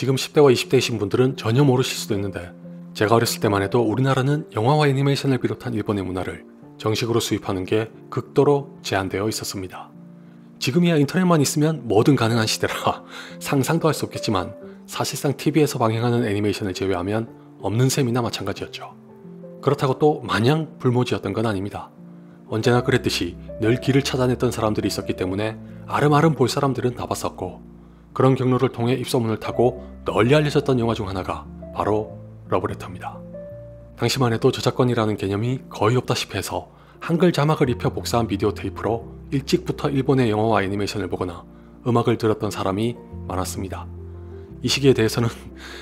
지금 10대와 20대이신 분들은 전혀 모르실 수도 있는데 제가 어렸을 때만 해도 우리나라는 영화와 애니메이션을 비롯한 일본의 문화를 정식으로 수입하는 게 극도로 제한되어 있었습니다. 지금이야 인터넷만 있으면 뭐든 가능한 시대라 상상도 할 수 없겠지만 사실상 TV에서 방영하는 애니메이션을 제외하면 없는 셈이나 마찬가지였죠. 그렇다고 또 마냥 불모지였던 건 아닙니다. 언제나 그랬듯이 늘 길을 찾아냈던 사람들이 있었기 때문에 아름아름 볼 사람들은 다 봤었고, 그런 경로를 통해 입소문을 타고 널리 알려졌던 영화 중 하나가 바로 러브레터입니다. 당시만 해도 저작권이라는 개념이 거의 없다시피 해서 한글 자막을 입혀 복사한 비디오 테이프로 일찍부터 일본의 영화와 애니메이션을 보거나 음악을 들었던 사람이 많았습니다. 이 시기에 대해서는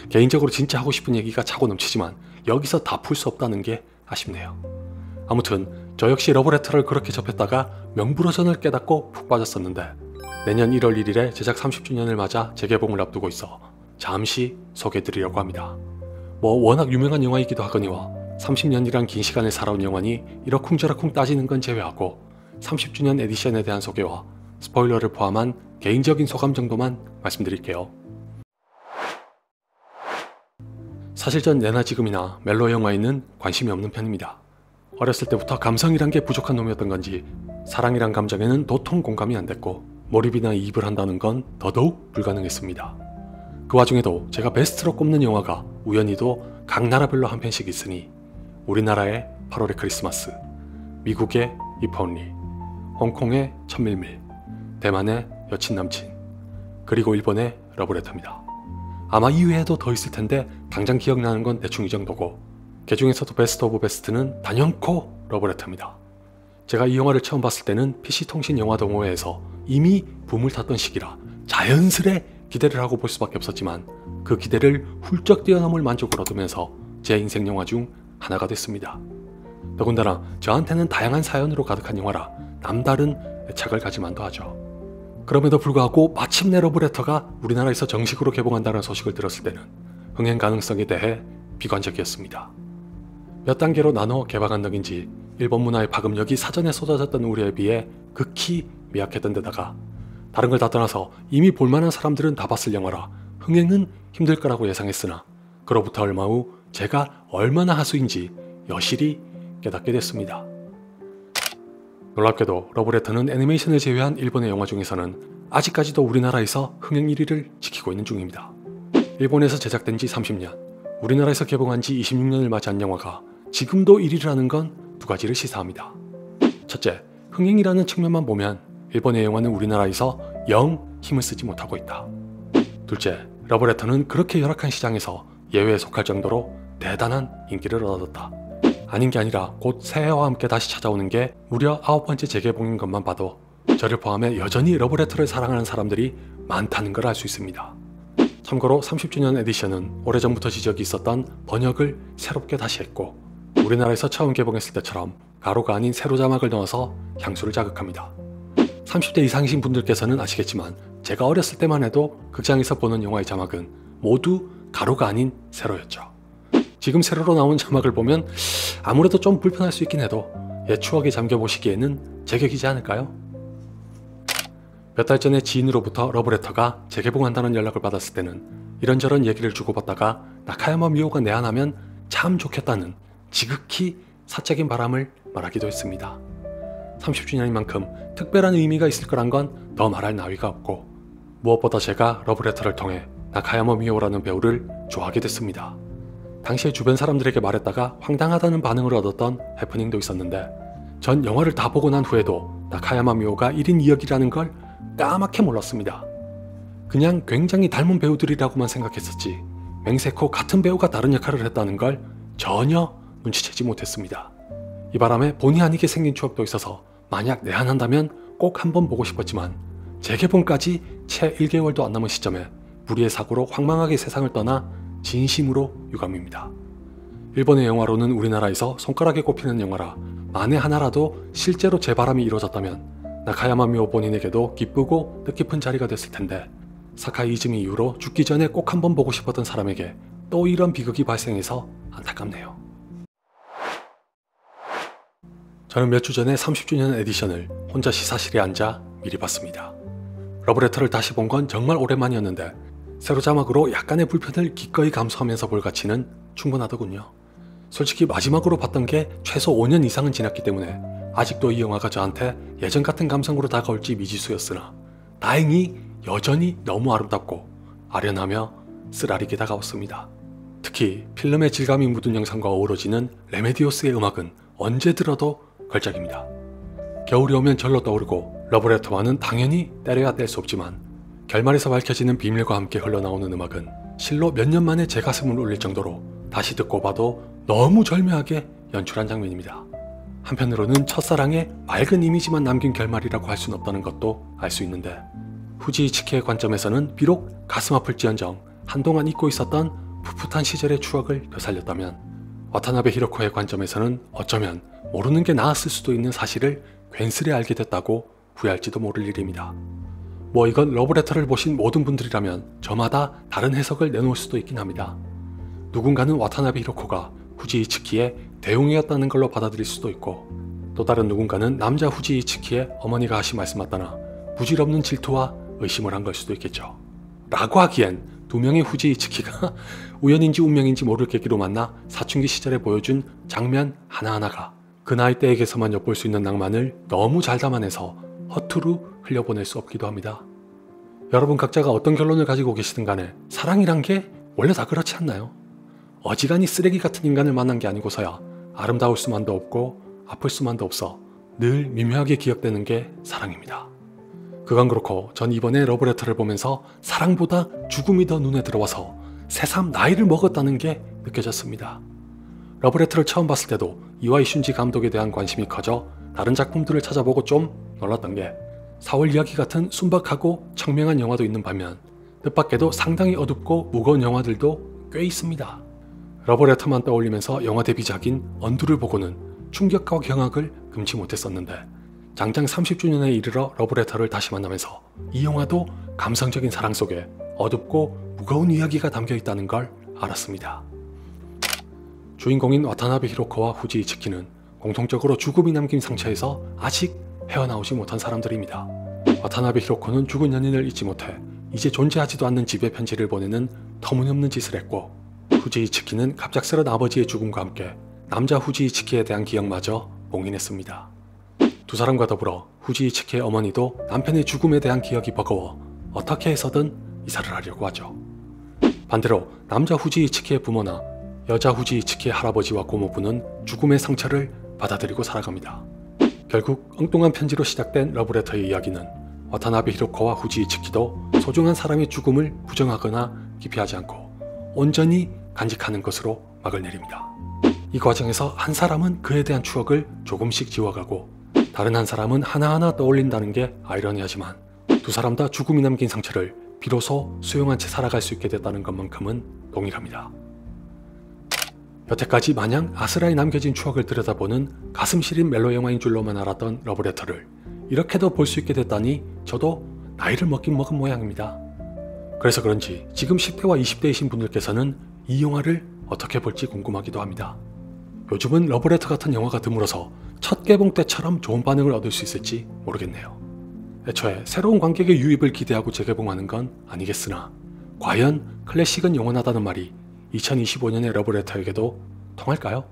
개인적으로 진짜 하고 싶은 얘기가 차고 넘치지만 여기서 다 풀 수 없다는 게 아쉽네요. 아무튼 저 역시 러브레터를 그렇게 접했다가 명불허전을 깨닫고 푹 빠졌었는데, 내년 1월 1일에 제작 30주년을 맞아 재개봉을 앞두고 있어 잠시 소개해드리려고 합니다. 워낙 유명한 영화이기도 하거니와 30년이란 긴 시간을 살아온 영화니 이러쿵저러쿵 따지는 건 제외하고 30주년 에디션에 대한 소개와 스포일러를 포함한 개인적인 소감 정도만 말씀드릴게요. 사실 전 예나 지금이나 멜로 영화에는 관심이 없는 편입니다. 어렸을 때부터 감성이란 게 부족한 놈이었던 건지 사랑이란 감정에는 도통 공감이 안 됐고 몰입이나 이입을 한다는 건 더더욱 불가능했습니다. 그 와중에도 제가 베스트로 꼽는 영화가 우연히도 각 나라별로 한 편씩 있으니 우리나라의 8월의 크리스마스, 미국의 If Only, 홍콩의 천밀밀, 대만의 여친 남친, 그리고 일본의 러브레터입니다. 아마 이외에도 더 있을 텐데 당장 기억나는 건 대충 이 정도고, 그 중에서도 베스트 오브 베스트는 단연코 러브레터입니다. 제가 이 영화를 처음 봤을 때는 PC통신 영화동호회에서 이미 붐을 탔던 시기라 자연스레 기대를 하고 볼 수밖에 없었지만 그 기대를 훌쩍 뛰어넘을 만족을 얻으면서 제 인생 영화 중 하나가 됐습니다. 더군다나 저한테는 다양한 사연으로 가득한 영화라 남다른 애착을 가지만도 하죠. 그럼에도 불구하고 마침내 러브레터가 우리나라에서 정식으로 개봉한다는 소식을 들었을 때는 흥행 가능성에 대해 비관적이었습니다. 몇 단계로 나눠 개방한 덕인지 일본 문화의 파급력이 사전에 쏟아졌던 우리에 비해 극히 미약했던 데다가 다른 걸 다 떠나서 이미 볼만한 사람들은 다 봤을 영화라 흥행은 힘들 거라고 예상했으나 그로부터 얼마 후 제가 얼마나 하수인지 여실히 깨닫게 됐습니다. 놀랍게도 러브레터는 애니메이션을 제외한 일본의 영화 중에서는 아직까지도 우리나라에서 흥행 1위를 지키고 있는 중입니다. 일본에서 제작된 지 30년, 우리나라에서 개봉한 지 26년을 맞이한 영화가 지금도 1위를 하는 건 두 가지를 시사합니다. 첫째, 흥행이라는 측면만 보면 일본의 영화는 우리나라에서 영 힘을 쓰지 못하고 있다. 둘째, 러브레터는 그렇게 열악한 시장에서 예외에 속할 정도로 대단한 인기를 얻었다. 아닌 게 아니라 곧 새해와 함께 다시 찾아오는 게 무려 9번째 재개봉인 것만 봐도 저를 포함해 여전히 러브레터를 사랑하는 사람들이 많다는 걸 알 수 있습니다. 참고로 30주년 에디션은 오래전부터 지적이 있었던 번역을 새롭게 다시 했고, 우리나라에서 처음 개봉했을 때처럼 가로가 아닌 세로 자막을 넣어서 향수를 자극합니다. 30대 이상이신 분들께서는 아시겠지만 제가 어렸을 때만 해도 극장에서 보는 영화의 자막은 모두 가로가 아닌 세로였죠. 지금 세로로 나온 자막을 보면 아무래도 좀 불편할 수 있긴 해도 옛 추억에 잠겨보시기에는 제격이지 않을까요? 몇 달 전에 지인으로부터 러브레터가 재개봉한다는 연락을 받았을 때는 이런저런 얘기를 주고받다가 나카야마 미오가 내한하면 참 좋겠다는 지극히 사적인 바람을 말하기도 했습니다. 30주년인 만큼 특별한 의미가 있을 거란 건 더 말할 나위가 없고, 무엇보다 제가 러브레터를 통해 나카야마 미오라는 배우를 좋아하게 됐습니다. 당시에 주변 사람들에게 말했다가 황당하다는 반응을 얻었던 해프닝도 있었는데, 전 영화를 다 보고 난 후에도 나카야마 미오가 1인 2역이라는 걸 까맣게 몰랐습니다. 그냥 굉장히 닮은 배우들이라고만 생각했었지 맹세코 같은 배우가 다른 역할을 했다는 걸 전혀 눈치채지 못했습니다. 이 바람에 본의 아니게 생긴 추억도 있어서 만약 내한한다면 꼭 한번 보고 싶었지만 재개봉까지 채 1개월도 안 남은 시점에 불의의 사고로 황망하게 세상을 떠나 진심으로 유감입니다. 일본의 영화로는 우리나라에서 손가락에 꼽히는 영화라 만에 하나라도 실제로 재발함이 이루어졌다면 나카야마 미오 본인에게도 기쁘고 뜻깊은 자리가 됐을 텐데, 사카이 이즈미 이후로 죽기 전에 꼭 한번 보고 싶었던 사람에게 또 이런 비극이 발생해서 안타깝네요. 저는 몇 주 전에 30주년 에디션을 혼자 시사실에 앉아 미리 봤습니다. 러브레터를 다시 본 건 정말 오랜만이었는데 세로 자막으로 약간의 불편을 기꺼이 감수하면서 볼 가치는 충분하더군요. 솔직히 마지막으로 봤던 게 최소 5년 이상은 지났기 때문에 아직도 이 영화가 저한테 예전 같은 감성으로 다가올지 미지수였으나 다행히 여전히 너무 아름답고 아련하며 쓰라리게 다가왔습니다. 특히 필름의 질감이 묻은 영상과 어우러지는 레메디오스의 음악은 언제 들어도 걸작입니다. 겨울이 오면 절로 떠오르고 러브레터와는 당연히 때려야 뗄 수 없지만 결말에서 밝혀지는 비밀과 함께 흘러나오는 음악은 실로 몇 년 만에 제 가슴을 울릴 정도로 다시 듣고 봐도 너무 절묘하게 연출한 장면입니다. 한편으로는 첫사랑의 맑은 이미지만 남긴 결말이라고 할 수는 없다는 것도 알 수 있는데 후지 이츠키의 관점에서는 비록 가슴 아플지언정 한동안 잊고 있었던 풋풋한 시절의 추억을 되살렸다면 와타나베 히로코의 관점에서는 어쩌면 모르는 게 나았을 수도 있는 사실을 괜스레 알게 됐다고 후회할지도 모를 일입니다. 뭐 이건 러브레터를 보신 모든 분들이라면 저마다 다른 해석을 내놓을 수도 있긴 합니다. 누군가는 와타나베 히로코가 후지 이츠키의 대웅이었다는 걸로 받아들일 수도 있고 또 다른 누군가는 남자 후지 이츠키의 어머니가 하신 말씀 맞다나 부질없는 질투와 의심을 한 걸 수도 있겠죠. 라고 하기엔 두 명의 후지 이츠키가 우연인지 운명인지 모를 계기로 만나 사춘기 시절에 보여준 장면 하나하나가 그 나이 때에게서만 엿볼 수 있는 낭만을 너무 잘 담아내서 허투루 흘려보낼 수 없기도 합니다. 여러분 각자가 어떤 결론을 가지고 계시든 간에 사랑이란 게 원래 다 그렇지 않나요? 어지간히 쓰레기 같은 인간을 만난 게 아니고서야 아름다울 수만도 없고 아플 수만도 없어 늘 미묘하게 기억되는 게 사랑입니다. 그건 그렇고 전 이번에 러브레터를 보면서 사랑보다 죽음이 더 눈에 들어와서 새삼 나이를 먹었다는 게 느껴졌습니다. 러브레터를 처음 봤을 때도 이와이 슌지 감독에 대한 관심이 커져 다른 작품들을 찾아보고 좀 놀랐던 게 4월 이야기 같은 순박하고 청명한 영화도 있는 반면 뜻밖에도 상당히 어둡고 무거운 영화들도 꽤 있습니다. 러브레터만 떠올리면서 영화 데뷔작인 언두를 보고는 충격과 경악을 금치 못했었는데 장장 30주년에 이르러 러브레터를 다시 만나면서 이 영화도 감성적인 사랑 속에 어둡고 무거운 이야기가 담겨 있다는 걸 알았습니다. 주인공인 와타나베 히로코와 후지 이츠키는 공통적으로 죽음이 남긴 상처에서 아직 헤어나오지 못한 사람들입니다. 와타나베 히로코는 죽은 연인을 잊지 못해 이제 존재하지도 않는 집에 편지를 보내는 터무니없는 짓을 했고 후지 이츠키는 갑작스런 아버지의 죽음과 함께 남자 후지 이츠키에 대한 기억마저 봉인했습니다. 두 사람과 더불어 후지 이츠키의 어머니도 남편의 죽음에 대한 기억이 버거워 어떻게 해서든 이사를 하려고 하죠. 반대로 남자 후지 이츠키의 부모나 여자 후지 이츠키의 할아버지와 고모부는 죽음의 상처를 받아들이고 살아갑니다. 결국 엉뚱한 편지로 시작된 러브레터의 이야기는 와타나베 히로코와 후지 이츠키도 소중한 사람의 죽음을 부정하거나 기피하지 않고 온전히 간직하는 것으로 막을 내립니다. 이 과정에서 한 사람은 그에 대한 추억을 조금씩 지워가고 다른 한 사람은 하나하나 떠올린다는 게 아이러니하지만 두 사람 다 죽음이 남긴 상처를 비로소 수용한 채 살아갈 수 있게 됐다는 것만큼은 동일합니다. 여태까지 마냥 아스라이 남겨진 추억을 들여다보는 가슴 시린 멜로 영화인 줄로만 알았던 러브레터를 이렇게도 볼 수 있게 됐다니 저도 나이를 먹긴 먹은 모양입니다. 그래서 그런지 지금 10대와 20대이신 분들께서는 이 영화를 어떻게 볼지 궁금하기도 합니다. 요즘은 러브레터 같은 영화가 드물어서 첫 개봉 때처럼 좋은 반응을 얻을 수 있을지 모르겠네요. 애초에 새로운 관객의 유입을 기대하고 재개봉하는 건 아니겠으나 과연 클래식은 영원하다는 말이 2025년의 러브레터에게도 통할까요?